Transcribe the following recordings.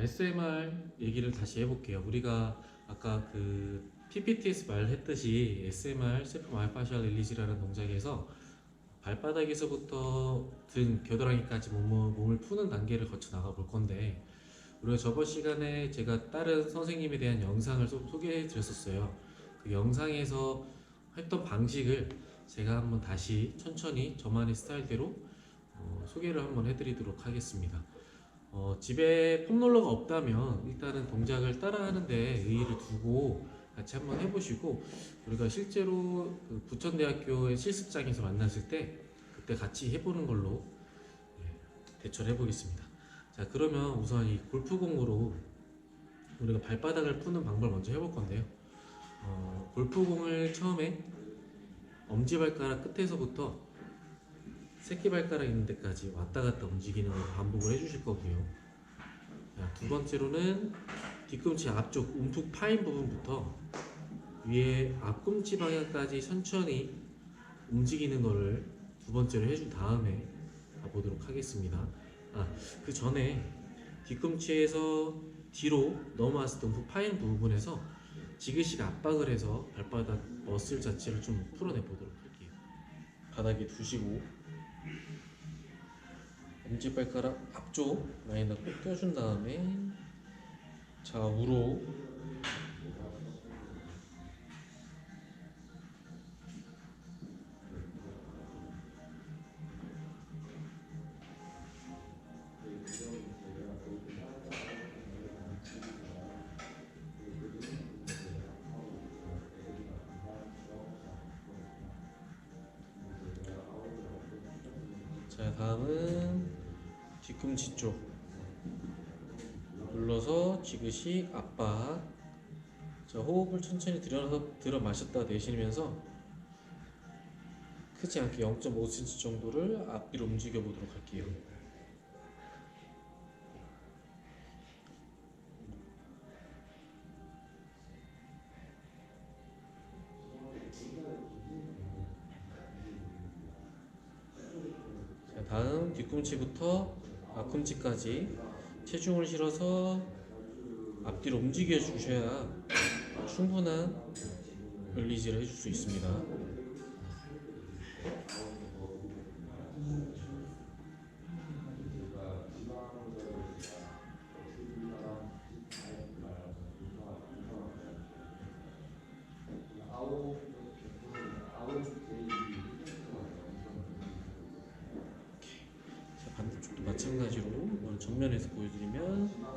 SMR 얘기를 다시 해볼게요. 우리가 아까 그 PPT에서 말했듯이 SMR, 셀프 마이파셜 릴리즈라는 동작에서 발바닥에서부터 등, 겨드랑이까지 몸을 푸는 단계를 거쳐 나가 볼 건데, 우리가 저번 시간에 제가 다른 선생님에 대한 영상을 소개해 드렸었어요. 그 영상에서 했던 방식을 제가 한번 다시 천천히 저만의 스타일대로 소개를 한번 해드리도록 하겠습니다. 집에 폼롤러가 없다면 일단은 동작을 따라하는데 의의를 두고 같이 한번 해보시고, 우리가 실제로 그 부천대학교의 실습장에서 만났을 때 그때 같이 해보는 걸로 대처를 해보겠습니다. 자, 그러면 우선 이 골프공으로 우리가 발바닥을 푸는 방법을 먼저 해볼 건데요. 골프공을 처음에 엄지발가락 끝에서부터 새끼발가락 있는 데까지 왔다 갔다 움직이는 걸 반복을 해주실 거고요. 자, 두 번째로는 뒤꿈치 앞쪽 움푹 파인 부분부터 위에 앞꿈치 방향까지 천천히 움직이는 거를 두 번째로 해준 다음에 가보도록 하겠습니다. 그 전에 뒤꿈치에서 뒤로 넘어왔을 때 움푹 파인 부분에서 지그시 압박을 해서 발바닥 머슬 자체를 좀 풀어내 보도록 할게요. 바닥에 두시고 엄지발가락 앞쪽 라인을 꼭 껴준 다음에 좌우로 자, 다음은 뒤꿈치 쪽 눌러서 지그시 압박. 자, 호흡을 천천히 들어 마셨다 내쉬면서 크지 않게 0.5cm 정도를 앞뒤로 움직여 보도록 할게요. 자, 다음 뒤꿈치부터 앞꿈치까지 체중을 실어서 앞뒤로 움직여 주셔야 충분한 릴리즈를 해줄 수 있습니다. 자, 반대쪽도 마찬가지로 이번 정면에서 보여드리면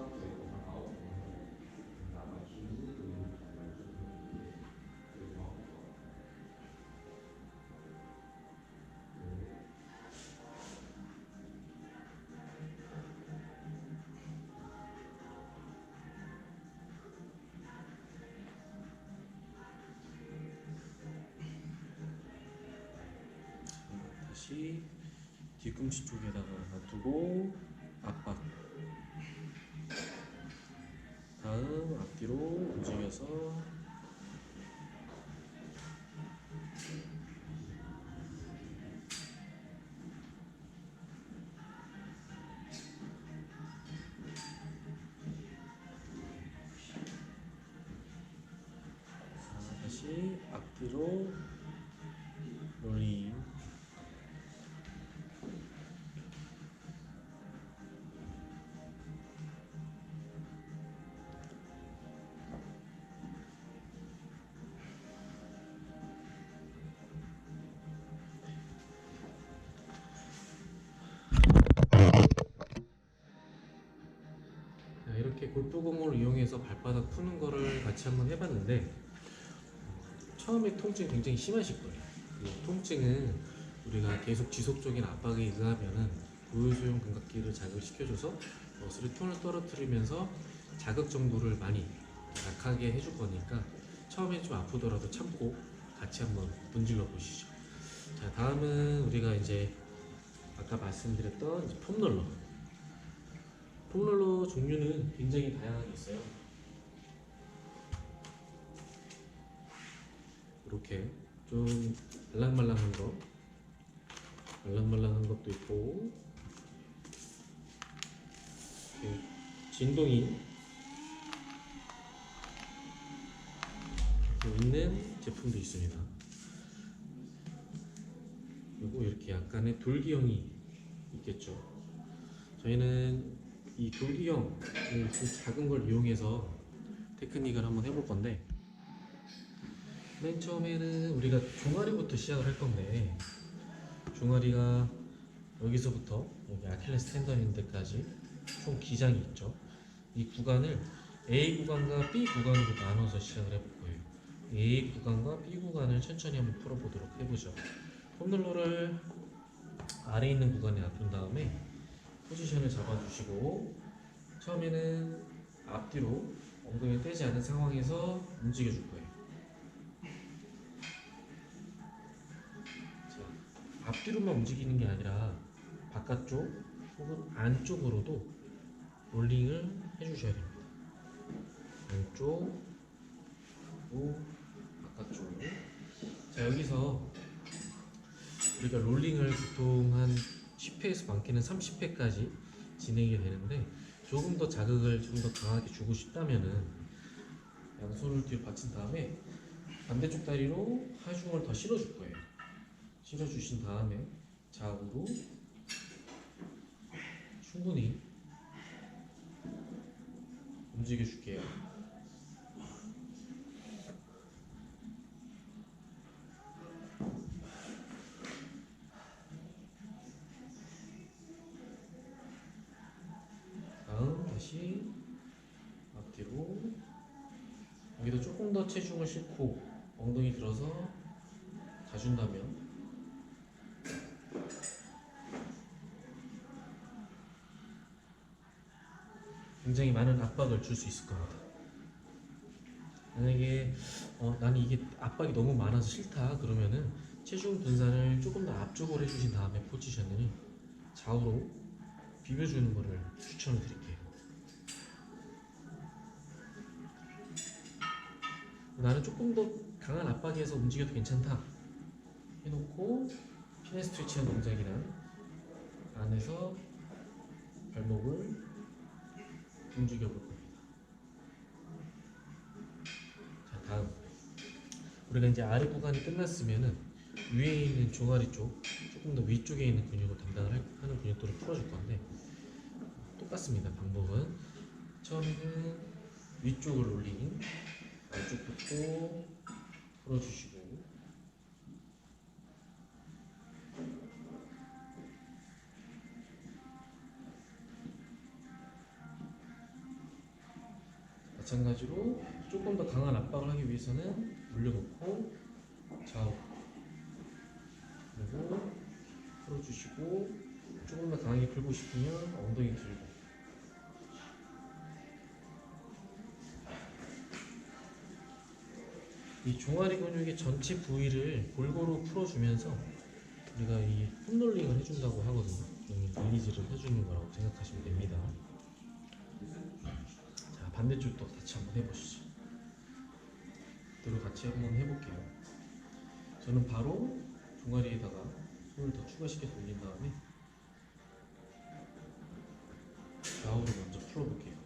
다시 뒤꿈치 쪽에다가 놔두고 압박. 다음 앞뒤로 움직여서 다시 앞뒤로 롤링. 이렇게 골프공을 이용해서 발바닥 푸는 거를 같이 한번 해봤는데, 처음에 통증 굉장히 심하실 거예요. 이 통증은 우리가 계속 지속적인 압박에 의하면은 고유수용 감각기를 자극시켜줘서 머슬의 톤을 떨어뜨리면서 자극 정도를 많이 약하게 해줄 거니까 처음에 좀 아프더라도 참고 같이 한번 문질러 보시죠. 자, 다음은 우리가 이제 아까 말씀드렸던 이제 폼롤러. 폼롤러 종류는 굉장히 다양하게 있어요. 이렇게 좀 말랑말랑한 것도 있고, 이렇게 진동이 있는 제품도 있습니다. 그리고 이렇게 약간의 돌기형이 있겠죠. 저희는 이 돌기형, 이 작은 걸 이용해서 테크닉을 한번 해볼 건데, 맨 처음에는 우리가 종아리부터 시작을 할 건데, 종아리가 여기서부터 여기 아킬레스 텐던 있는 데까지 총 기장이 있죠. 이 구간을 A 구간과 B 구간으로 나눠서 시작을 해볼 거예요. A 구간과 B 구간을 천천히 한번 풀어보도록 해보죠. 폼롤러를 아래에 있는 구간에 놔둔 다음에 포지션을 잡아주시고, 처음에는 앞뒤로 엉덩이 떼지 않은 상황에서 움직여줄 거예요. 자, 앞뒤로만 움직이는 게 아니라 바깥쪽 혹은 안쪽으로도 롤링을 해주셔야 됩니다. 안쪽, 그리고 바깥쪽. 자, 여기서 우리가 롤링을 보통 한 10회에서 많게는 30회까지 진행이 되는데, 조금 더 자극을 좀 더 강하게 주고 싶다면은 양손을 뒤로 받친 다음에 반대쪽 다리로 하중을 더 실어줄 거예요. 실어주신 다음에 좌우로 충분히 움직여 줄게요. 다음 다시 앞뒤로. 여기도 조금 더 체중을 싣고 엉덩이 들어서 가준다면 굉장히 많은 압박을 줄 수 있을 겁니다. 만약에 나는 이게 압박이 너무 많아서 싫다 그러면은 체중 분산을 조금 더 앞쪽으로 해주신 다음에 포지션을 좌우로 비벼주는 것을 추천을 드릴게요. 나는 조금 더 강한 압박에서 움직여도 괜찮다 해놓고 피네 스트레칭 동작이란 안에서 발목을 움직여 볼 겁니다. 자, 다음 우리가 이제 아래 구간이 끝났으면은 위에 있는 종아리 쪽, 조금 더 위쪽에 있는 근육을 담당을 하는 근육들을 풀어줄 건데, 똑같습니다. 방법은 처음에는 위쪽을 롤링, 안쪽부터 풀어주시고, 마찬가지로 조금 더 강한 압박을 하기 위해서는 올려놓고 좌우, 그리고 풀어주시고, 조금 더 강하게 풀고 싶으면 엉덩이 들고. 이 종아리 근육의 전체 부위를 골고루 풀어주면서 우리가 이 폼롤링을 해준다고 하거든요. 리리즈를 해주는 거라고 생각하시면 됩니다. 자, 반대쪽도 같이 한번 해보시죠. 그대로 같이 한번 해볼게요. 저는 바로 종아리에다가 손을 더 추가시켜서 올린 다음에 좌우로 먼저 풀어볼게요.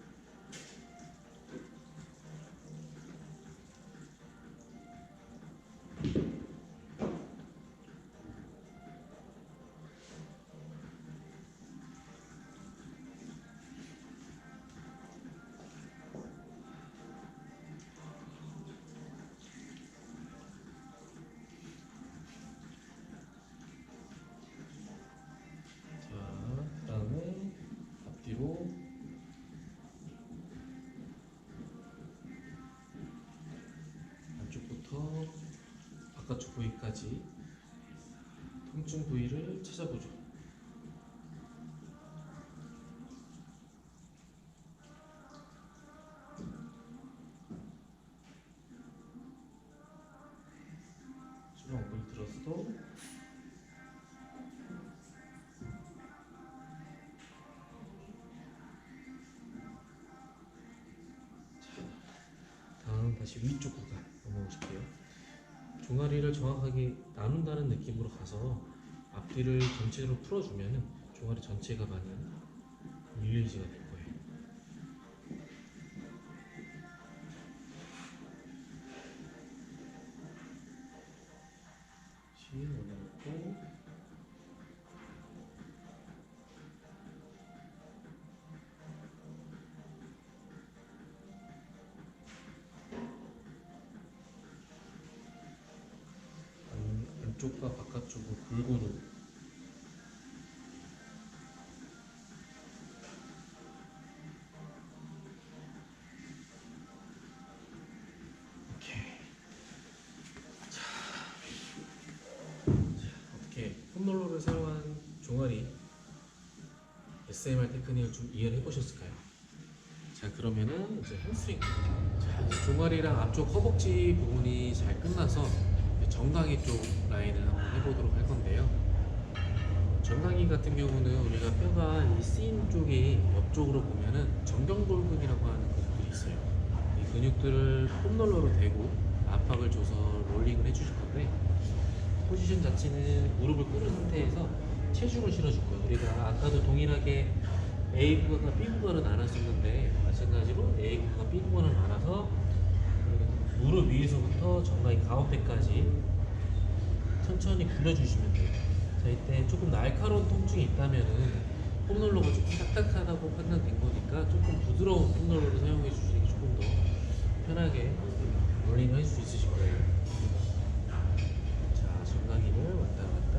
자, 그 다음에 앞뒤로 안쪽부터 바깥쪽 부위까지 통증 부위를 찾아보죠. 지금 엉덩이 들어서도 다음 다시 위쪽 구간 넘어오실게요. 종아리를 정확하게 나눈다는 느낌으로 가서 앞뒤를 전체로 풀어주면 종아리 전체가 많이 릴리즈가 될 거예요. 안쪽과 바깥쪽을 골고루. 오케이. 어떻게 폼롤러를 사용한 종아리 SMR 테크닉을 좀 이해를 해보셨을까요? 자, 그러면은 이제 햄스트링. 자, 이제 종아리랑 앞쪽 허벅지 부분이 잘 끝나서 이제 정강이 쪽 라인을 한번 해보도록 할 건데요. 정강이 같은 경우는 우리가 뼈가 이 C 쪽이 옆쪽으로 보면은 정경골근이라고 하는 근육들이 있어요. 이 근육들을 폼롤러로 대고 압박을 줘서 롤링을 해주실 건데, 포지션 자체는 무릎을 꿇은 상태에서 체중을 실어줄 거예요. 우리가 아까도 동일하게 A 구간과 B 구간을 나눴었는데, 마찬가지로 A 구간과 B 구간을 나눠서 무릎 위에서부터 정강이 가운데까지 천천히 굴려주시면 돼요. 자, 이때 조금 날카로운 통증이 있다면은 폼롤러가 조금 딱딱하다고 판단된 거니까 조금 부드러운 폼롤러를 사용해 주시는 게 조금 더 편하게 롤링을 할 수 있으실 거예요. 자, 정강이를 왔다 갔다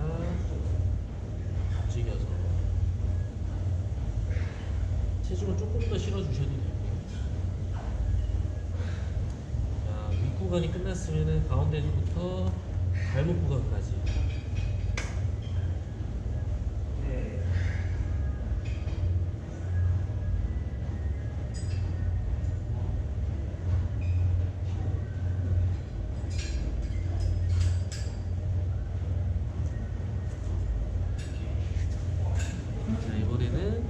움직여서 체중을 조금 더 실어주셔도 되고요. 자, 윗구간이 끝났으면 가운데서부터 발목 구간까지. 자, 이번에는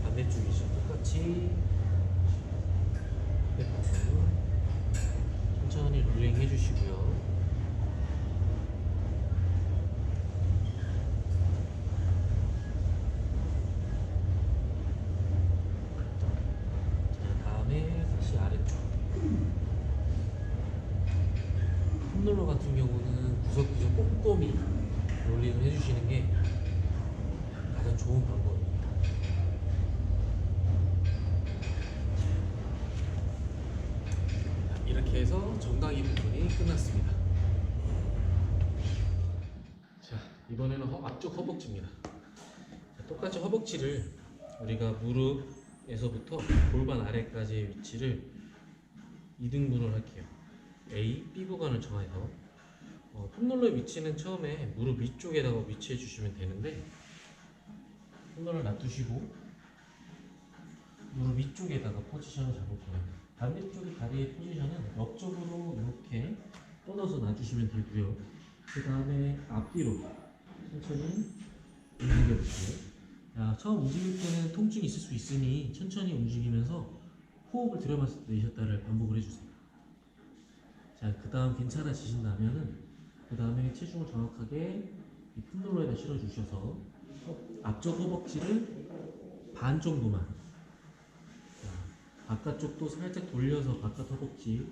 반대쪽이죠. 똑같이 천천히 롤링 해주시고요. 자, 다음에 다시 아래쪽. 폼롤러 같은 경우는 구석구석 꼼꼼히 롤링을 해주시는 게 가장 좋은 방법입니다. 이렇게 해서 정강이 부분이 끝났습니다. 자, 이번에는 앞쪽 허벅지입니다. 자, 똑같이 허벅지를 우리가 무릎에서부터 골반 아래까지의 위치를 2등분을 할게요. A, B 구간을 정해서 폼롤러의 위치는 처음에 무릎 위쪽에다가 위치해 주시면 되는데, 폼롤러를 놔두시고 무릎 위쪽에다가 포지션을 잡을 거예요. 반대쪽의 다리의 포지션은 옆쪽으로 이렇게 뻗어서 놔주시면 되고요. 그 다음에 앞뒤로 천천히 움직여주세요. 자, 처음 움직일 때는 통증이 있을 수 있으니 천천히 움직이면서 호흡을 들여마셨다를 반복을 해주세요. 자, 그 다음 괜찮아지신다면은 그 다음에 체중을 정확하게 이 폼롤러에다 실어주셔서 앞쪽 허벅지를 반 정도만, 자, 바깥쪽도 살짝 돌려서 바깥 허벅지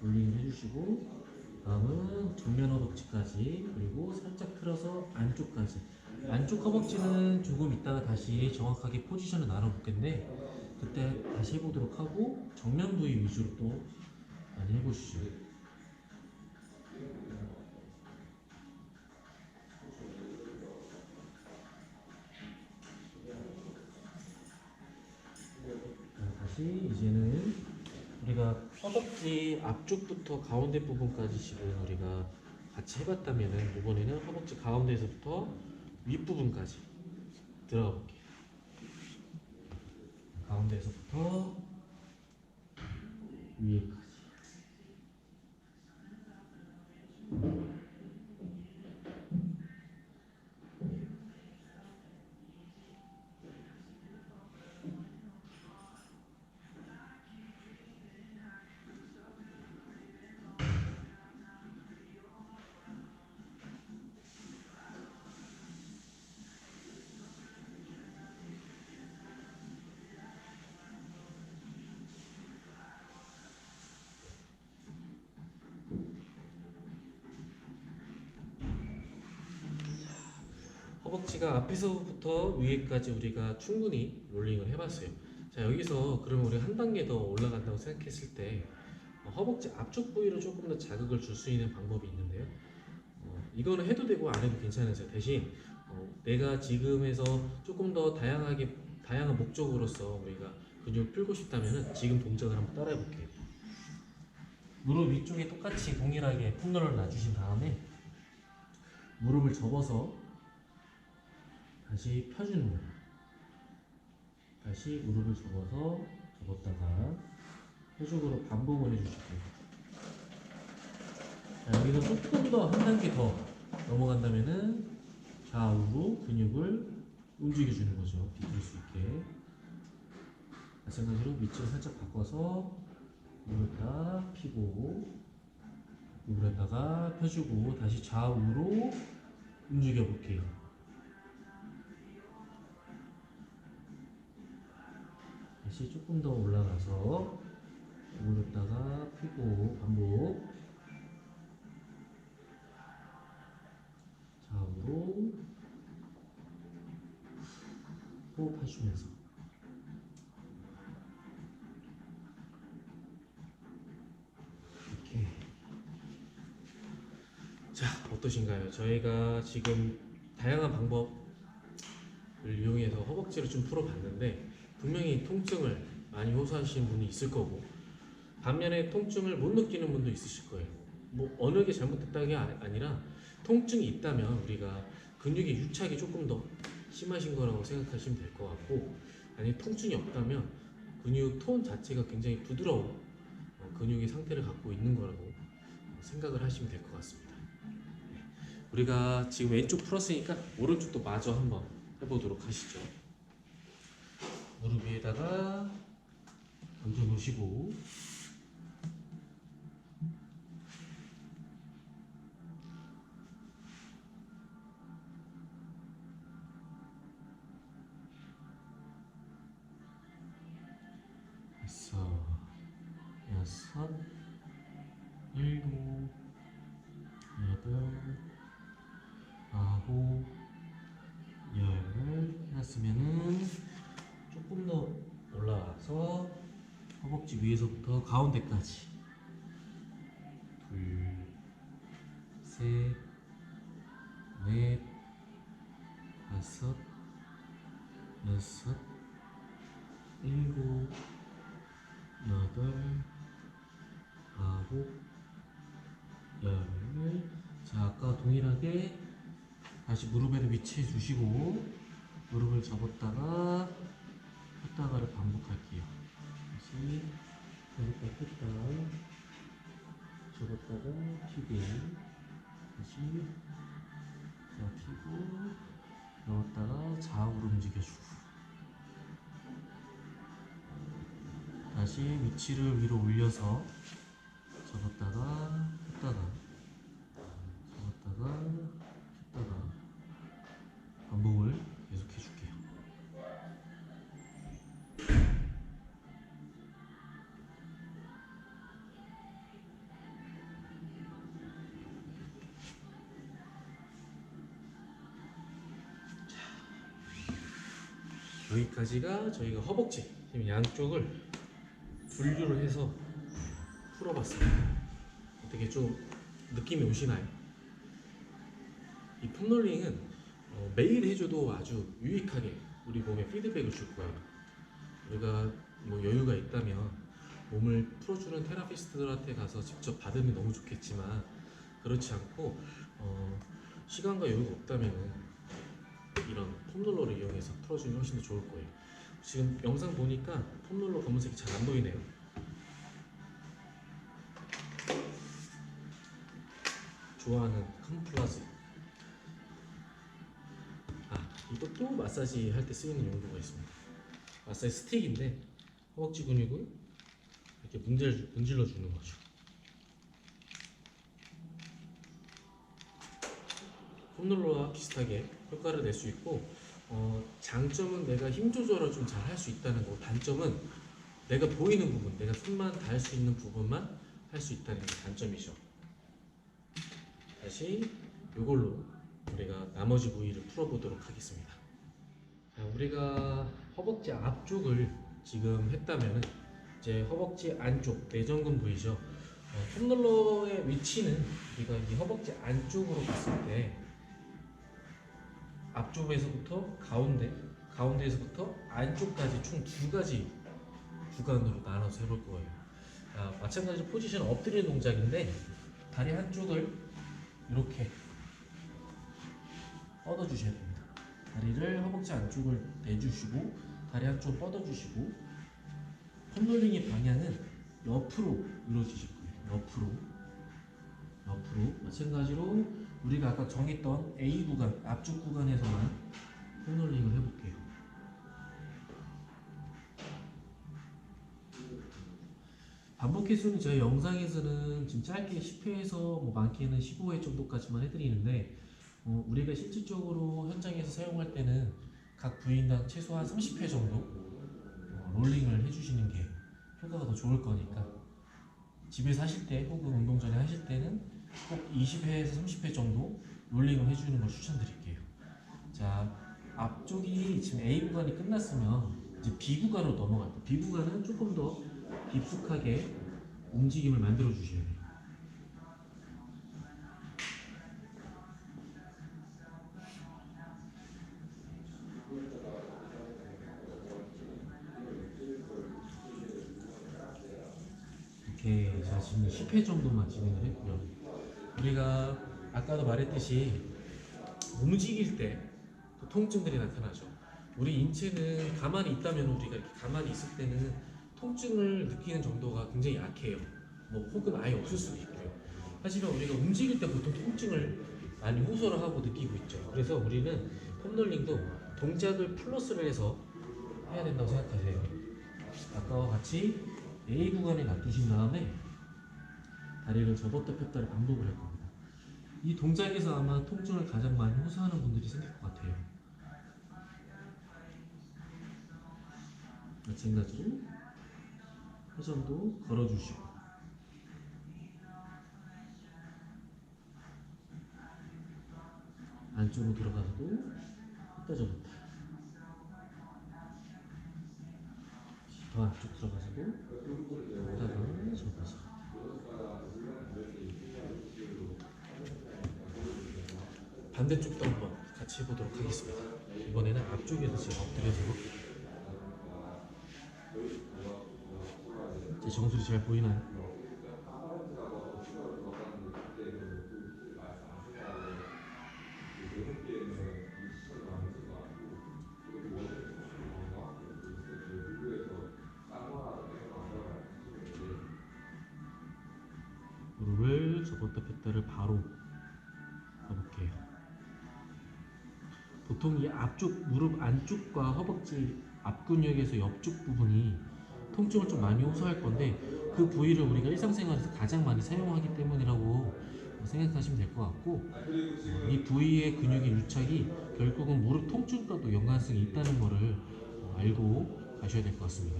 롤링을 해주시고, 다음은 정면 허벅지까지, 그리고 살짝 틀어서 안쪽까지. 안쪽 허벅지는 조금 이따가 다시 정확하게 포지션을 나눠볼 텐데, 그때 다시 해보도록 하고 정면 부위 위주로 또 많이 해보시죠. 다시 이제는 우리가 허벅지 앞쪽부터 가운데 부분까지 지금 우리가 같이 해봤다면은, 이번에는 허벅지 가운데에서부터 윗부분까지 들어가 볼게요. 가운데에서부터 위에까지. 허벅지가 앞에서부터 위에까지 우리가 충분히 롤링을 해봤어요. 자, 여기서 그러면 우리 한 단계 더 올라간다고 생각했을 때 허벅지 앞쪽 부위로 조금 더 자극을 줄 수 있는 방법이 있는데요. 이거는 해도 되고 안 해도 괜찮으세요. 대신 내가 지금에서 조금 더 다양한 목적으로서 우리가 근육을 풀고 싶다면 지금 동작을 한번 따라해 볼게요. 무릎 위쪽에 똑같이 동일하게 폼롤러를 놔주신 다음에 무릎을 접어서 다시 펴주는 거예요. 다시 무릎을 접었다가 펴주기로 반복을 해주실게요. 자, 여기서 조금 더 한 단계 더 넘어간다면은 좌우로 근육을 움직여주는 거죠. 비틀 수 있게. 마찬가지로 위치를 살짝 바꿔서 누렸다 피고 누렸다가 펴주고 다시 좌우로 움직여 볼게요. 다시 조금 더 올라가서 누렸다가 피고 반복. 좌우로 호흡하시면서 이렇게. 자, 어떠신가요? 저희가 지금 다양한 방법을 이용해서 허벅지를 좀 풀어봤는데 분명히 통증을 많이 호소하시는 분이 있을 거고 반면에 통증을 못 느끼는 분도 있으실 거예요. 뭐 어느 게 잘못됐다는 게 아니라 통증이 있다면 우리가 근육의 유착이 조금 더 심하신 거라고 생각하시면 될 것 같고, 아니 통증이 없다면 근육 톤 자체가 굉장히 부드러운 근육의 상태를 갖고 있는 거라고 생각을 하시면 될 것 같습니다. 네. 우리가 지금 왼쪽 풀었으니까 오른쪽도 마저 한번 해보도록 하시죠. 무릎 위에다가 얹어 놓으시고 여섯, 일곱, 여덟, 아홉, 열 해놨으면은 조금 더 올라와서 허벅지 위에서부터 가운데까지 둘, 셋, 넷, 다섯, 여섯, 일곱, 여덟, 아홉, 열. 자, 아까 동일하게 다시 무릎에도 위치해 주시고 무릎을 접었다가 폈다가를 반복할게요. 다시 접었다 폈다 접었다가 피고 다시 자 피고 넣었다가 좌우로 움직여주고 다시 위치를 위로 올려서 접었다가 폈다가 접었다가 폈다가 반복을 계속 해줄게요. 여기까지가 저희가 허벅지 양쪽을 분류를 해서 풀어봤습니다. 어떻게 좀 느낌이 오시나요? 이 폼롤링은 매일 해줘도 아주 유익하게 우리 몸에 피드백을 줄 거예요. 우리가 뭐 여유가 있다면 몸을 풀어주는 테라피스트들한테 가서 직접 받으면 너무 좋겠지만 그렇지 않고 시간과 여유가 없다면 이런 폼롤러를 이용해서 풀어주면 훨씬 더 좋을 거예요. 지금 영상 보니까 폼롤러 검은색이 잘 안 보이네요. 좋아하는 컴플라즈. 이것도 마사지 할 때 쓰이는 용도가 있습니다. 마사지 스틱인데 허벅지 근육을 이렇게 문질러 주는 거죠. 폼롤러와 비슷하게 효과를 낼 수 있고 장점은 내가 힘 조절을 좀 잘 할 수 있다는 거고 단점은 내가 보이는 부분, 내가 손만 닿을 수 있는 부분만 할 수 있다는 게 단점이죠. 다시 이걸로 우리가 나머지 부위를 풀어보도록 하겠습니다. 자, 우리가 허벅지 앞쪽을 지금 했다면 이제 허벅지 안쪽 내전근 부위죠. 톱롤러의 위치는 우리가 이 허벅지 안쪽으로 봤을 때 앞쪽에서부터 가운데에서부터 안쪽까지 총 두 가지 구간으로 나눠서 해볼 거예요. 마찬가지로 포지션은 엎드리는 동작인데 다리 한쪽을 이렇게 뻗어주셔야 됩니다. 다리를 허벅지 안쪽을 내주시고 다리 한쪽 뻗어주시고 폼롤링의 방향은 옆으로 이루어지실 거예요. 옆으로 마찬가지로 우리가 아까 정했던 A 구간 앞쪽 구간에서만 폼롤링을 해볼게요. 반복 횟수는 저희 영상에서는 지금 짧게 10회에서 많게는 15회 정도까지만 해드리는데 우리가 실질적으로 현장에서 사용할 때는 각 부위당 최소한 30회 정도 롤링을 해주시는 게 효과가 더 좋을 거니까 집에서 하실 때 혹은 운동 전에 하실 때는 꼭 20회에서 30회 정도 롤링을 해주는 걸 추천드릴게요. 자, 앞쪽이 지금 A 구간이 끝났으면 이제 B 구간으로 넘어갈 거예요. B 구간은 조금 더 깊숙하게 움직임을 만들어 주셔야 돼요. 이렇게 자, 지금 10회 정도만 진행을 했고요. 우리가 아까도 말했듯이 움직일 때 통증들이 나타나죠. 우리 인체는 가만히 있다면 우리가 이렇게 가만히 있을 때는 통증을 느끼는 정도가 굉장히 약해요. 혹은 아예 없을 수도 있고요. 하지만 우리가 움직일 때 보통 통증을 많이 호소를 하고 느끼고 있죠. 그래서 우리는 폼롤링도 동작을 플러스를 해서 해야 된다고 생각하세요. 아까와 같이 A 구간에 놔두신 다음에 다리를 접었다 폈다를 반복을 할 겁니다. 이 동작에서 아마 통증을 가장 많이 호소하는 분들이 생길 것 같아요. 마찬가지로 회전도 걸어주시고 안쪽으로 들어가서도 폈다 접었다 더 안쪽 들어가서도 폈다가 접어서 반대쪽도 한번 같이 해보도록 하겠습니다. 이번에는 앞쪽에서 지금 엎드려서 제 정수리 잘 보이나요? 무릎을 접었다 폈다를 바로 해볼게요. 보통 이 앞쪽 무릎 안쪽과 허벅지 앞근육에서 옆쪽 부분이 통증을 좀 많이 호소할 건데 그 부위를 우리가 일상생활에서 가장 많이 사용하기 때문이라고 생각하시면 될 것 같고 이 부위의 근육의 유착이 결국은 무릎 통증과도 연관성이 있다는 것을 알고 가셔야 될 것 같습니다.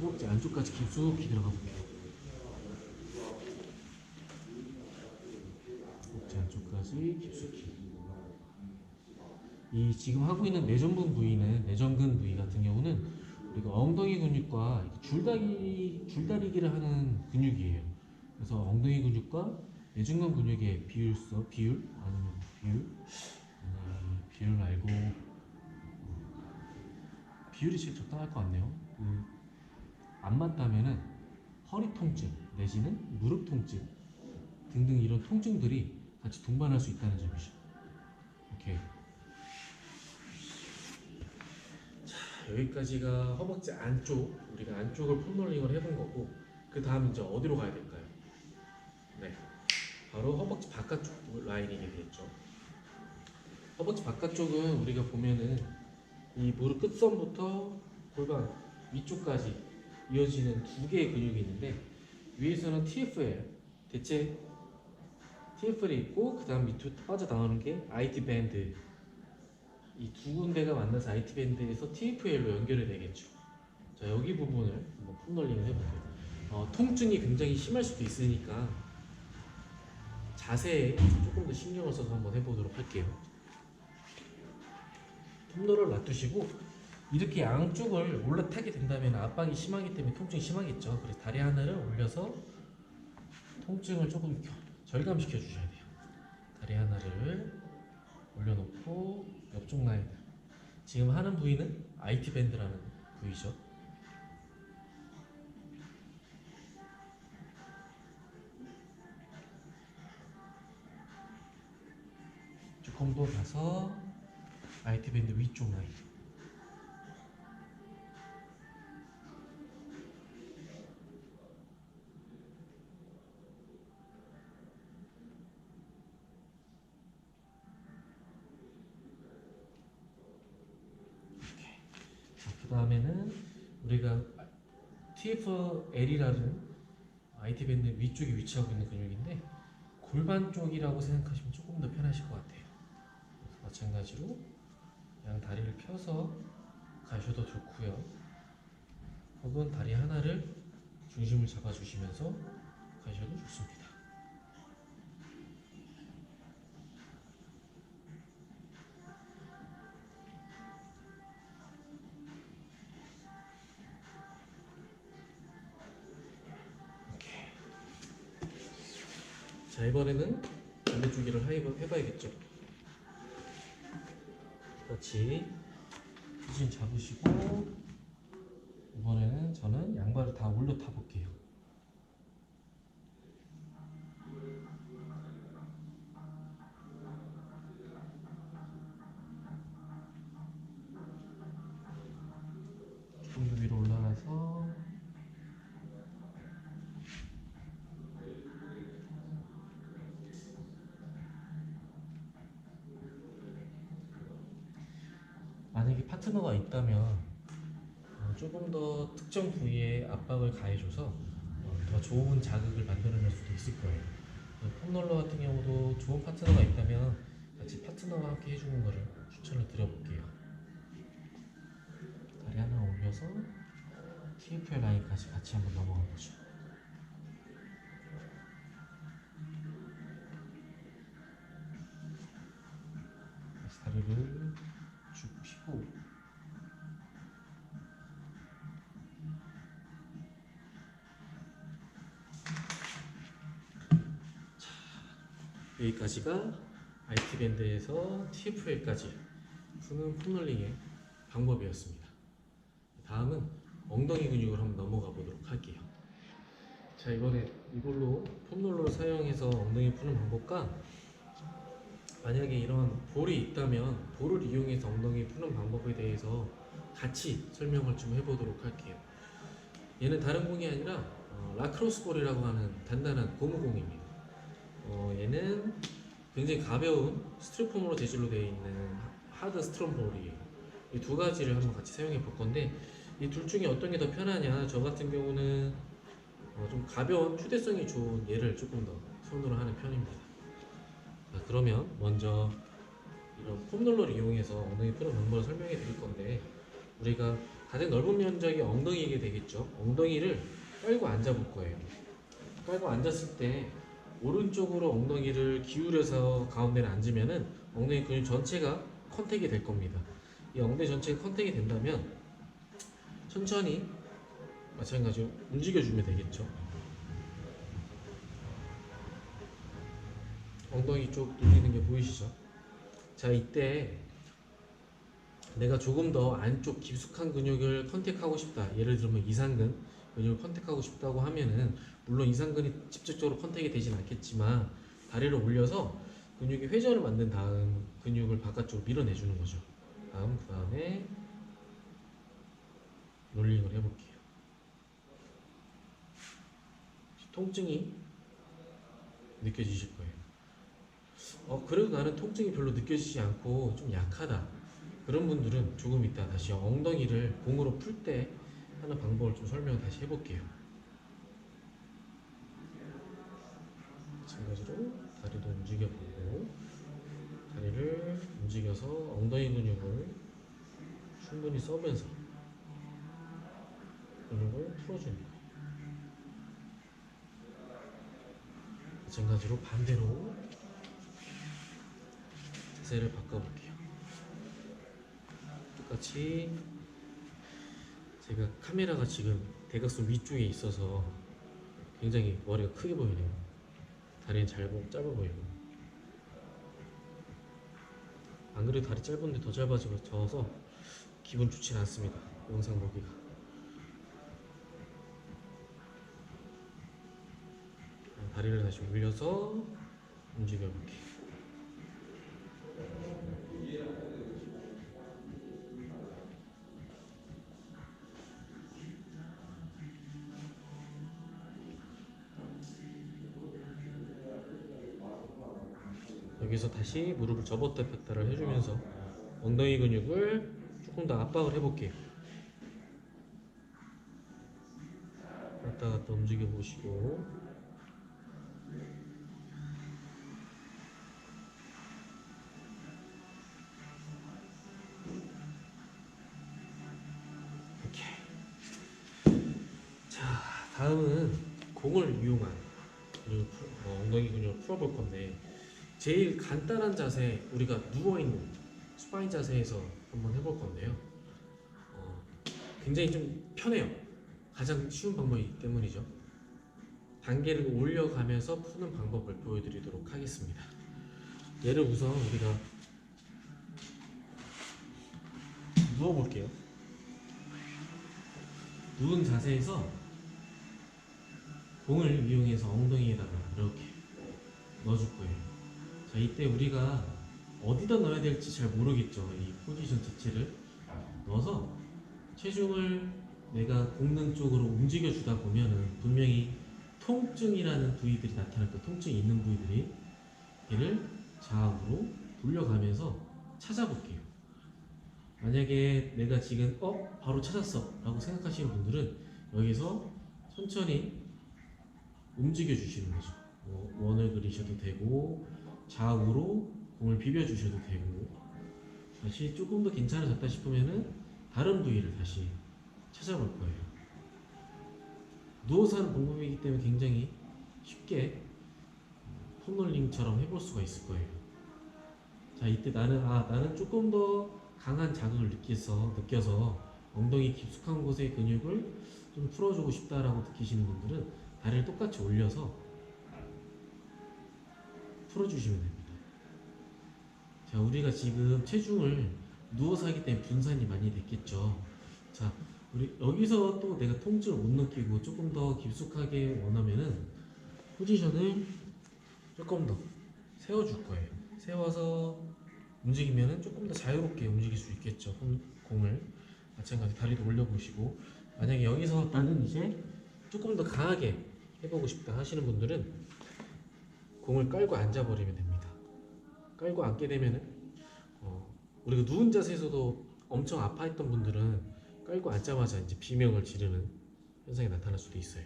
허벅지 안쪽까지 깊숙이 들어가 볼게요. 허벅지 안쪽까지 깊숙이. 이 지금 하고 있는 내전근 부위는 내전근 부위 같은 경우는 우리가 엉덩이 근육과 줄다리기를 하는 근육이에요. 그래서 엉덩이 근육과 내전근 근육의 비율을 알고 비율이 제일 적당할 것 같네요. 안 맞다면은 허리 통증 내지는 무릎 통증 등등 이런 통증들이 같이 동반할 수 있다는 점이죠. 오케이. 여기까지가 허벅지 안쪽, 우리가 안쪽을 폼롤링을 해본 거고 그 다음 이제 어디로 가야 될까요? 네, 바로 허벅지 바깥쪽 라인이게 되겠죠. 허벅지 바깥쪽은 우리가 보면은 이 무릎 끝선부터 골반 위쪽까지 이어지는 두 개의 근육이 있는데 위에서는 TFL, 대체 TFL이 있고 그 다음 밑으로 빠져나오는 게 IT 밴드. 이 두 군데가 만나서 IT 밴드에서 TFL로 연결이 되겠죠. 자, 여기 부분을 한번 폼롤링을 해볼게요. 통증이 굉장히 심할 수도 있으니까 자세에 조금 더 신경을 써서 한번 해보도록 할게요. 폼롤을 놔두시고 이렇게 양쪽을 올라타게 된다면 압박이 심하기 때문에 통증이 심하겠죠. 그래서 다리 하나를 올려서 통증을 조금 절감시켜 주셔야 돼요. 다리 하나를 올려놓고 옆쪽 라인, 지금 하는 부위는 IT 밴드라는 부위죠. 조금 더 가서 IT 밴드 위쪽 라인. 그 다음에는 우리가 TFL이라는 IT 밴드 위쪽에 위치하고 있는 근육인데 골반 쪽이라고 생각하시면 조금 더 편하실 것 같아요. 마찬가지로 양 다리를 펴서 가셔도 좋고요. 혹은 다리 하나를 중심을 잡아주시면서 가셔도 좋습니다. 오케이. 자, 이번에는 반대쪽이를 해봐야겠죠. 같이 중심 잡으시고 이번에는 저는 양발을 다 올려 타볼게요. 조금 더 위로 올라가서 만약에 파트너가 있다면 조금 더 특정 부위에 압박을 가해줘서 더 좋은 자극을 만들어낼 수도 있을 거예요. 폼롤러 같은 경우도 좋은 파트너가 있다면 같이 파트너와 함께 해주는 것을 추천을 드려볼게요. 다리 하나 올려서 TFL 라인까지 같이 한번 넘어가 보죠. 다시 다리를 쭉 펴고 여기까지가 IT 밴드에서 TFL까지 푸는 폼롤링의 방법이었습니다. 다음은 엉덩이 근육을 한번 넘어가 보도록 할게요. 자, 이번에 이걸로 폼롤러를 사용해서 엉덩이 푸는 방법과 만약에 이런 볼이 있다면 볼을 이용해서 엉덩이 푸는 방법에 대해서 같이 설명을 좀 해보도록 할게요. 얘는 다른 공이 아니라 라크로스 볼이라고 하는 단단한 고무공입니다. 얘는 굉장히 가벼운 스티로폼으로 재질로 되어 있는 하드 스트롱 볼이에요. 이 두 가지를 한번 같이 사용해 볼 건데 이 둘 중에 어떤 게 더 편하냐, 저 같은 경우는 좀 가벼운 휴대성이 좋은 얘를 조금 더 선호를 하는 편입니다. 자, 그러면 먼저 이런 폼롤러를 이용해서 엉덩이 푸는 방법을 설명해 드릴 건데 우리가 가장 넓은 면적이 엉덩이게 되겠죠. 엉덩이를 깔고 앉아 볼 거예요. 깔고 앉았을 때 오른쪽으로 엉덩이를 기울여서 가운데를 앉으면은 엉덩이 근육 전체가 컨택이 될 겁니다. 이 엉덩이 전체가 컨택이 된다면 천천히 마찬가지로 움직여주면 되겠죠. 엉덩이 쪽 눌리는 게 보이시죠? 자, 이때 내가 조금 더 안쪽 깊숙한 근육을 컨택하고 싶다. 예를 들면 이상근 근육을 컨택하고 싶다고 하면은 물론 이상근이 직접적으로 컨택이 되진 않겠지만 다리를 올려서 근육이 회전을 만든 다음 근육을 바깥쪽으로 밀어내주는 거죠. 그 다음에 롤링을 해볼게요. 통증이 느껴지실 거예요. 그래도 나는 통증이 별로 느껴지지 않고 좀 약하다. 그런 분들은 조금 이따 다시 엉덩이를 공으로 풀 때 하는 방법을 좀 설명을 다시 해볼게요. 마찬가지로 다리도 움직여보고 다리를 움직여서 엉덩이 근육을 충분히 써면서 근육을 풀어주는 거예요. 마찬가지로 반대로 자세를 바꿔볼게요. 똑같이 제가 카메라가 지금 대각선 위쪽에 있어서 굉장히 머리가 크게 보이네요. 다리는 짧아 보이고. 안 그래도 다리 짧은데 더 짧아져서 기분 좋진 않습니다. 영상 보기가. 다리를 다시 올려서 움직여 볼게요. 여기서 다시 무릎을 접었다 폈다를 해주면서 엉덩이 근육을 조금 더 압박을 해볼게요. 왔다 갔다 움직여 보시고, 이렇게. 자, 다음은 공을 이용한 엉덩이 근육을 풀어볼 건데, 제일 간단한 자세, 우리가 누워있는 수바인 자세에서 한번 해볼 건데요. 굉장히 좀 편해요. 가장 쉬운 방법이기 때문이죠. 단계를 올려가면서 푸는 방법을 보여드리도록 하겠습니다. 얘를 우선 우리가 누워볼게요. 누운 자세에서 공을 이용해서 엉덩이에다가 이렇게 넣어줄 거예요. 자, 이때 우리가 어디다 넣어야 될지 잘 모르겠죠. 이 포지션 자체를 넣어서 체중을 내가 굽는 쪽으로 움직여 주다 보면은 분명히 통증이라는 부위들이 나타날 거예요. 통증이 있는 부위들이. 얘를 좌우로 돌려가면서 찾아볼게요. 만약에 내가 지금 바로 찾았어 라고 생각하시는 분들은 여기서 천천히 움직여 주시는 거죠. 원을 그리셔도 되고 좌우로 공을 비벼 주셔도 되고, 다시 조금 더 괜찮아졌다 싶으면은 다른 부위를 다시 찾아볼 거예요. 누워서 하는 방법이기 때문에 굉장히 쉽게 폼롤링처럼 해볼 수가 있을 거예요. 자, 이때 나는 조금 더 강한 자극을 느껴서 엉덩이 깊숙한 곳의 근육을 좀 풀어주고 싶다라고 느끼시는 분들은 다리를 똑같이 올려서 풀어주시면 됩니다. 자, 우리가 지금 체중을 누워서 하기 때문에 분산이 많이 됐겠죠. 자, 우리 여기서 또 내가 통증을 못 느끼고 조금 더 깊숙하게 원하면은 포지션을 조금 더 세워줄 거예요. 세워서 움직이면은 조금 더 자유롭게 움직일 수 있겠죠. 공을 마찬가지 다리도 올려보시고, 만약에 여기서 나는 이제 조금 더 강하게 해보고 싶다 하시는 분들은 공을 깔고 앉아버리면 됩니다. 깔고 앉게 되면은 우리가 누운 자세에서도 엄청 아파했던 분들은 깔고 앉자마자 이제 비명을 지르는 현상이 나타날 수도 있어요.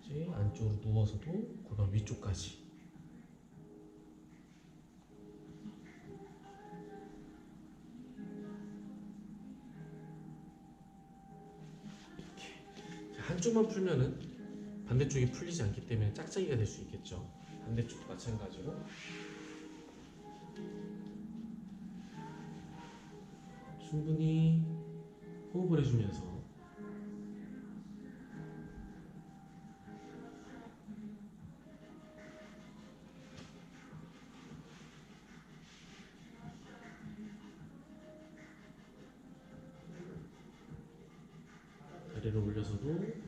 이제 안쪽으로 누워서도 골반 위쪽까지. 이렇게. 한쪽만 풀면은 반대쪽이 풀리지 않기 때문에 짝짝이가 될 수 있겠죠. 반대쪽도 마찬가지로 충분히 호흡을 해주면서 다리를 올려서도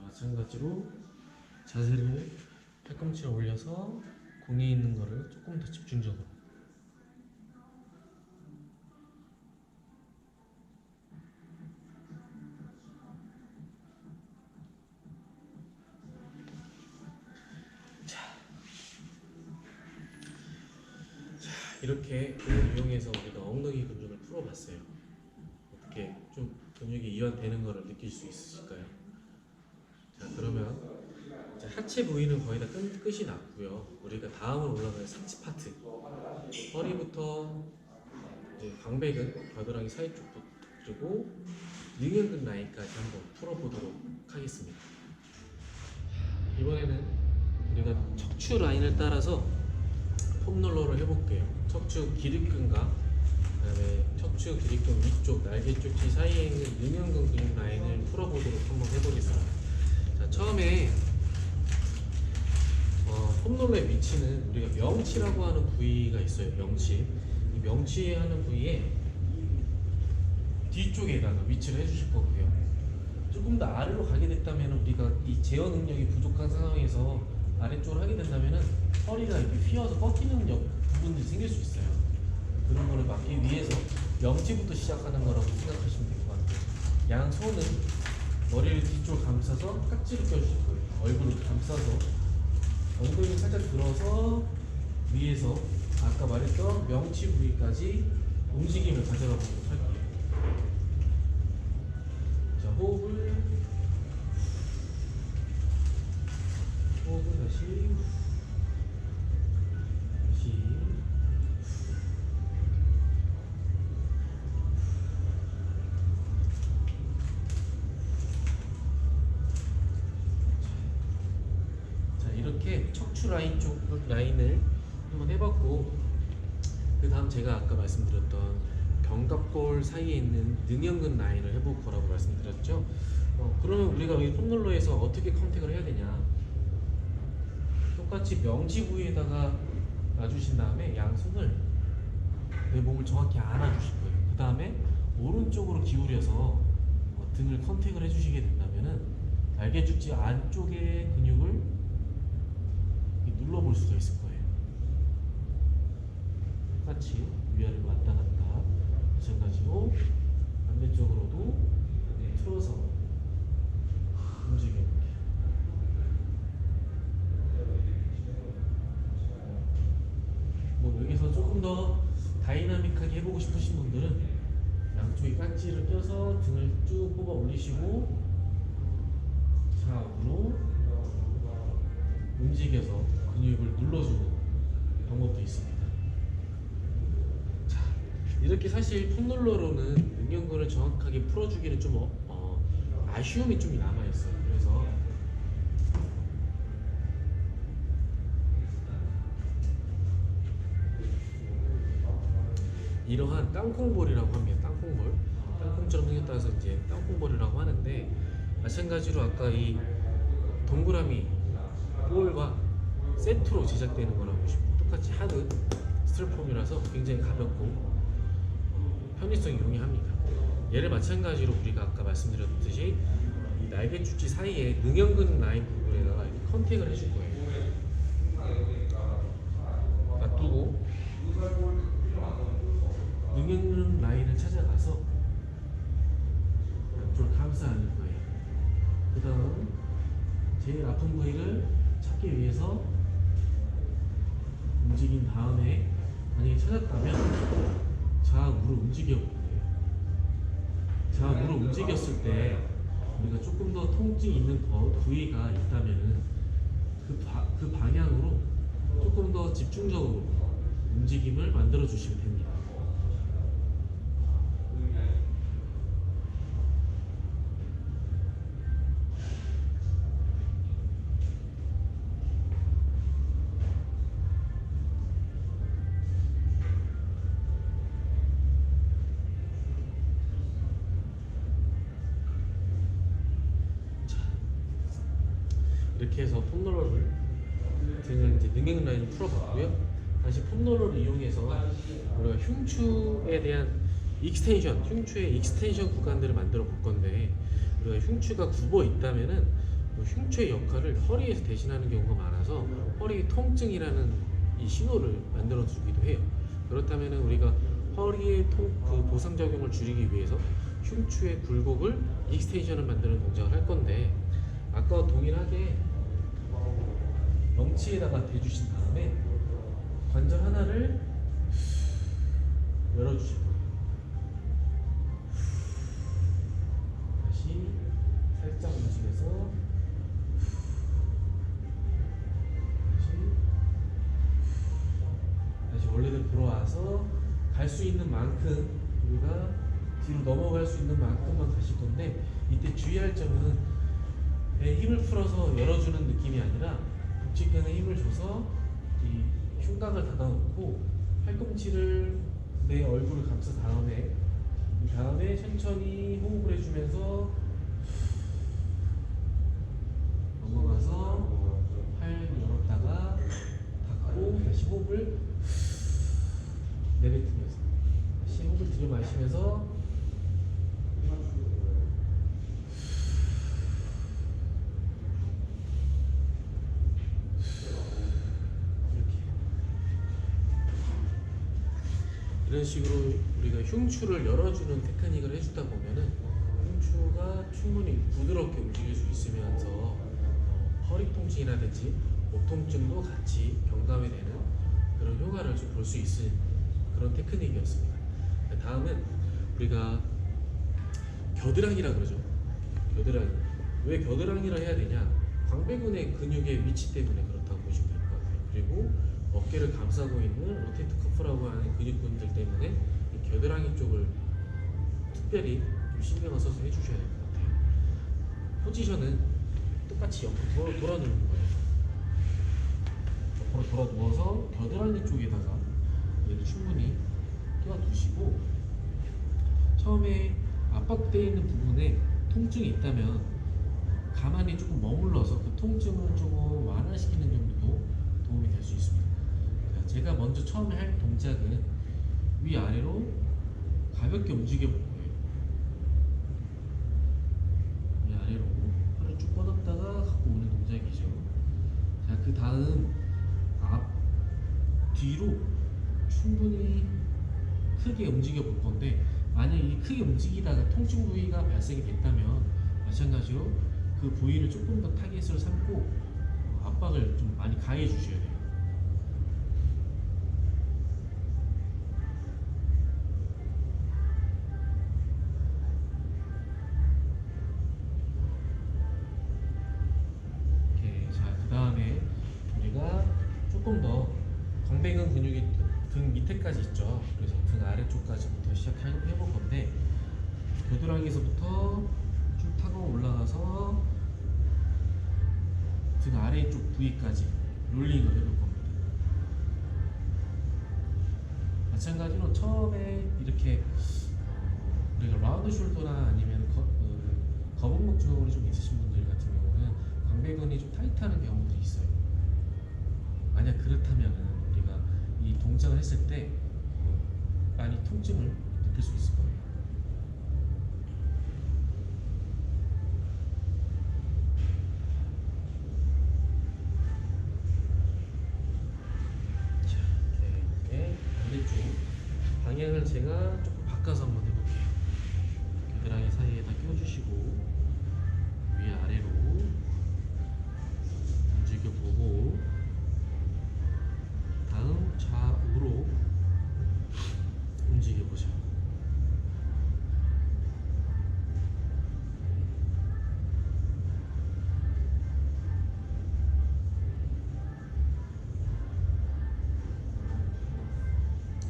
마찬가지로 자세를 팔꿈치를 올려서 공에 있는 거를 조금 더 집중적으로. 이렇게 공을 이용해서 우리가 엉덩이 근육을 풀어봤어요. 어떻게 좀 근육이 이완되는 거를 느낄 수 있으실까요? 자, 그러면 자, 하체 부위는 거의 다 끝이 났고요. 우리가 다음으로 올라갈 상체 파트, 허리부터 이제 광배근, 겨드랑이 사이 쪽부터 그리고 능형근 라인까지 한번 풀어보도록 하겠습니다. 이번에는 우리가 척추 라인을 따라서 폼롤러를 해볼게요. 척추 기립근과 그다음에 척추 기립근 위쪽 날개 쪽지 사이에 있는 능형근 근육 라인을 풀어보도록 한번 해보겠습니다. 자, 처음에 폼롤러의 위치는 우리가 명치라고 하는 부위가 있어요. 명치. 이 명치 하는 부위에 뒤쪽에다가 위치를 해주실 거고요. 조금 더 아래로 가게 됐다면 우리가 이 제어 능력이 부족한 상황에서 아래쪽으로 하게 된다면 허리가 이렇게 휘어서 꺾이는 부분들이 생길 수 있어요. 그런 거를 막기 위해서 명치부터 시작하는 거라고 생각하시면 될 것 같아요. 양 손은 머리를 뒤쪽으로 감싸서 깍지를 껴주실 거예요. 얼굴을 감싸서 엉덩이를 살짝 들어서 위에서 아까 말했던 명치 부위까지 움직임을 가져가 보도록 할게요. 자, 호흡을 다시 자, 이렇게 척추 라인 쪽 라인을 한번 해봤고, 그 다음 제가 아까 말씀드렸던 견갑골 사이에 있는 능형근 라인을 해볼 거라고 말씀드렸죠. 그러면 우리가 이 폼롤러에서 어떻게 컨택을 해야 되냐? 똑같이 명치 부위에다가 놔주신 다음에 양손을 내 몸을 정확히 안아주실 거예요. 그 다음에 오른쪽으로 기울여서 등을 컨택을 해주시게 된다면은 날개죽지 안쪽의 근육을 눌러볼 수가 있을 거예요. 똑같이 위아래로 왔다 갔다 마찬가지로 반대쪽으로도 틀어서 움직여볼게요. 뭐 여기서 조금 더 다이나믹하게 해보고 싶으신 분들은 양쪽에 깍지를 껴서 등을 쭉 뽑아 올리시고 좌우로 움직여서 근육을 눌러주는 방법도 있습니다. 자, 이렇게 사실 폼롤러로는 능형근을 정확하게 풀어주기는 좀 아쉬움이 좀 남아있어요. 그래서 이러한 땅콩볼이라고 합니다. 땅콩볼, 땅콩처럼 생겼다 해서 이제 땅콩볼이라고 하는데, 마찬가지로 아까 이 동그라미 볼과 세트로 제작되는 거라고 보시면 똑같이 하드 스티로폼이라서 굉장히 가볍고 편의성이 용이합니다. 얘를 마찬가지로 우리가 아까 말씀드렸듯이 이 날개죽지 사이에 능형근 라인 부분에다가 이렇게 컨택을 해줄 거예요. 놔두고 능형근 라인을 찾아가서 양쪽을 감싸 안을 거예요. 그 다음 제일 아픈 부위를 찾기 위해서 움직인 다음에 만약에 찾았다면 좌우로 움직여 볼 거예요. 좌우로 움직였을 때 우리가 조금 더 통증 있는 부위가 있다면은 그 방향으로 조금 더 집중적으로 움직임을 만들어 주시면 됩니다. 이렇게 해서 폼롤러를 등을 이제 능형 라인을 풀어봤고요. 다시 폼롤러를 이용해서 우리가 흉추에 대한 익스텐션, 흉추의 익스텐션 구간들을 만들어 볼 건데, 우리가 흉추가 굽어 있다면은 흉추의 역할을 허리에서 대신하는 경우가 많아서 허리 통증이라는 이 신호를 만들어 주기도 해요. 그렇다면은 우리가 허리의 그 보상 작용을 줄이기 위해서 흉추의 굴곡을 익스텐션을 만드는 동작을 할 건데, 아까와 동일하게 명치에다가 대주신 다음에 관절 하나를 열어주실 거예요. 다시 살짝 움직여서 올라가서 갈 수 있는 만큼 우리가 뒤로 넘어갈 수 있는 만큼만 가실 건데, 이때 주의할 점은 배에 힘을 풀어서 열어주는 느낌이 아니라 복직근에 힘을 줘서 이 흉곽을 닫아놓고 팔꿈치를 내 얼굴을 감싼 다음에, 이 다음에 천천히 호흡을 해주면서 넘어가서 팔 열었다가 닫고 다시 호흡을 내뱉으면서 다시 호흡을 들여 마시면서 이렇게 이런 식으로 우리가 흉추를 열어주는 테크닉을 해주다 보면은 흉추가 충분히 부드럽게 움직일 수 있으면서 허리 통증이라든지 목 통증도 같이 경감이 되는 그런 효과를 좀 볼 수 있는 그런 테크닉이었습니다. 다음은 우리가 겨드랑이라 그러죠. 겨드랑이. 왜 겨드랑이라 해야 되냐? 광배근의 근육의 위치 때문에 그렇다고 보시면 될 것 같아요. 그리고 어깨를 감싸고 있는 로테이트 커프라고 하는 근육군들 때문에 이 겨드랑이 쪽을 특별히 좀 신경을 써서 해주셔야 될 것 같아요. 포지션은 똑같이 옆으로 돌아 누우는 거예요. 옆으로 돌아 누워서 겨드랑이 쪽에다가 얘를 충분히 끼워두시고, 처음에 압박되어 있는 부분에 통증이 있다면 가만히 조금 머물러서 그 통증을 조금 완화시키는 정도도 도움이 될 수 있습니다. 제가 먼저 처음에 할 동작은 위아래로 가볍게 움직여 볼 거예요. 위아래로 팔을 쭉 뻗었다가 갖고 오는 동작이죠. 자, 그 다음 앞 뒤로 충분히 크게 움직여 볼 건데, 만약 이 크게 움직이다가 통증 부위가 발생이 됐다면 마찬가지로 그 부위를 조금 더 타겟으로 삼고 압박을 좀 많이 가해 주셔야 돼요. 이렇게. 자, 그 다음에 우리가 조금 더 광배근 근육이 등 밑에까지 있죠. 그래서 등 아래쪽까지부터 시작해 볼 건데, 겨드랑이에서부터 쭉 타고 올라가서 등 아래쪽 부위까지 롤링을 해볼 겁니다. 마찬가지로 처음에 이렇게 우리가 라운드 숄더나 아니면 거북목 증후군이 좀 있으신 분들 같은 경우는 광배근이 좀 타이트하는 경우들이 있어요. 만약 그렇다면 우리가 이 동작을 했을 때 많이 통증을 느낄 수 있을 거예요. 자, 이렇게 반대쪽 방향을 제가 조금 바꿔서 한번 해볼게요. 겨드랑이 사이에다 껴주시고 위아래로 움직여보고, 다음 좌우로 움직여보죠.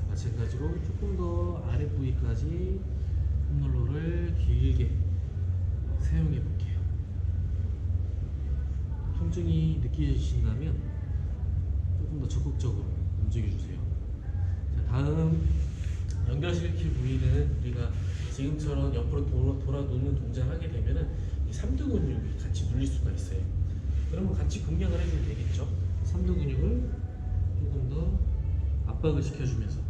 마찬가지로 조금 더 아래 부위까지 홈롤러를 길게 사용해 볼게요. 통증이 느껴지신다면 조금 더 적극적으로 움직여 주세요. 자, 다음 연결시킬 부위는 우리가 지금처럼 옆으로 돌아 놓는 동작을 하게 되면은 이 삼두 근육이 같이 눌릴 수가 있어요. 그러면 같이 공략을 해주면 되겠죠. 삼두 근육을 조금 더 압박을 시켜주면서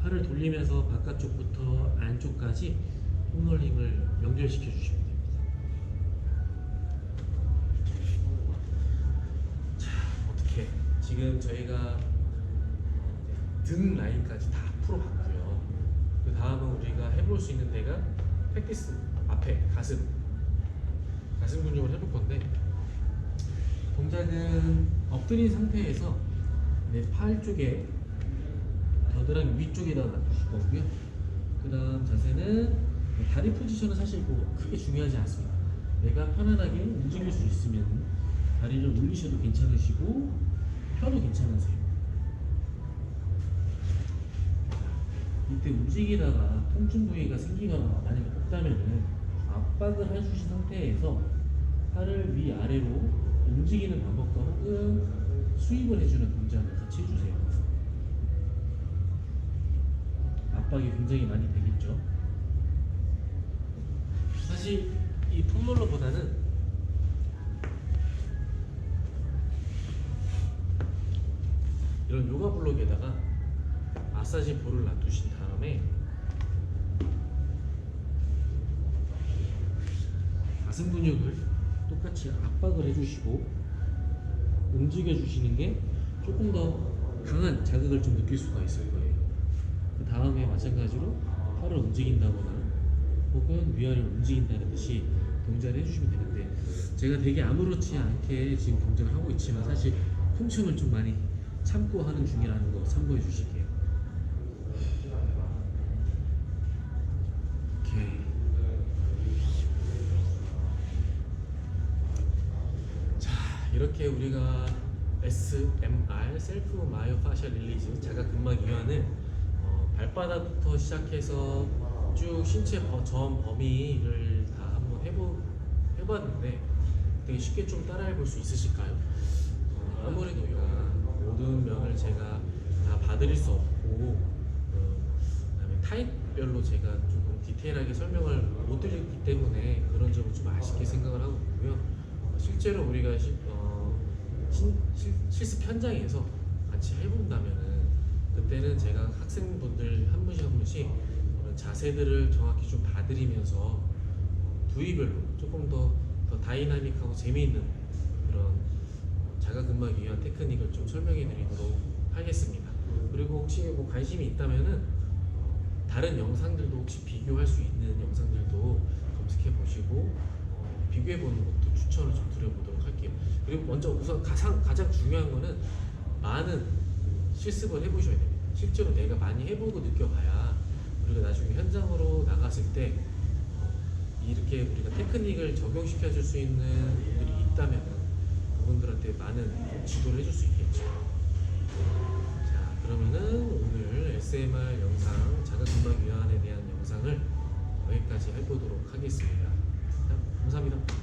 팔을 돌리면서 바깥쪽부터 안쪽까지 홈롤링을 연결시켜 주시면 됩니다. 자, 어떻게 지금 저희가 등 라인까지 다 풀어봤고요. 그 다음은 우리가 해볼 수 있는 데가 팩티스 앞에 가슴 근육을 해볼 건데, 동작은 엎드린 상태에서 내 팔 쪽에 겨드랑이 위쪽에다 놔주실 거고요. 그 다음 자세는 다리 포지션은 사실 뭐 크게 중요하지 않습니다. 내가 편안하게 움직일 수 있으면 다리를 올리셔도 괜찮으시고 펴도 괜찮으세요. 이때 움직이다가 통증 부위가 생기거나 만약에 없다면은 압박을 해주신 상태에서 팔을 위아래로 움직이는 방법과 혹은 수입을 해주는 동작을 같이 해주세요. 압박이 굉장히 많이 되겠죠. 사실 이 폼롤러보다는 이런 요가 블록에다가 마사지 볼을 놔두신 다음에 가슴 근육을 똑같이 압박을 해주시고 움직여 주시는 게 조금 더 강한 자극을 좀 느낄 수가 있을 거예요. 그 다음에 마찬가지로 팔을 움직인다거나 혹은 위아래를 움직인다는 듯이 동작을 해주시면 되는데, 제가 되게 아무렇지 않게 지금 동작을 하고 있지만 사실 통증을 좀 많이 참고 하는 중이라는 거 참고해 주실게요. 오케이. 자, 이렇게 우리가 SMR 셀프 마이오파셜 릴리즈 자가 근막 이완을 발바닥부터 시작해서 쭉 신체 전 범위를 다 한번 해봤는데 되게 쉽게 좀 따라해 볼 수 있으실까요? 아무래도 모든 면을 제가 다 봐드릴 수 없고, 그다음에 타입별로 제가 조금 디테일하게 설명을 못 드리기 때문에 그런 점을 좀 아쉽게 생각을 하고 있고요. 실제로 우리가 실습 현장에서 같이 해본다면은 그때는 제가 학생분들 한 분씩 한 분씩 그런 자세들을 정확히 좀 봐드리면서 부위별로 조금 더 다이나믹하고 재미있는 그런 자가근막 이완 테크닉을 좀 설명해 드리도록 하겠습니다. 그리고 혹시 뭐 관심이 있다면은 다른 영상들도 혹시 비교할 수 있는 영상들도 검색해 보시고 비교해 보는 것도 추천을 좀 드려보도록 할게요. 그리고 먼저 우선 가장 중요한 거는 많은 실습을 해보셔야 됩니다. 실제로 내가 많이 해보고 느껴봐야 우리가 나중에 현장으로 나갔을 때 이렇게 우리가 테크닉을 적용시켜 줄 수 있는 분들이 있다면 그분들한테 많은 지도를 해줄 수 있겠죠. 자, 그러면은 오늘 SMR 영상 자가근막 이완에 대한 영상을 여기까지 해보도록 하겠습니다. 감사합니다.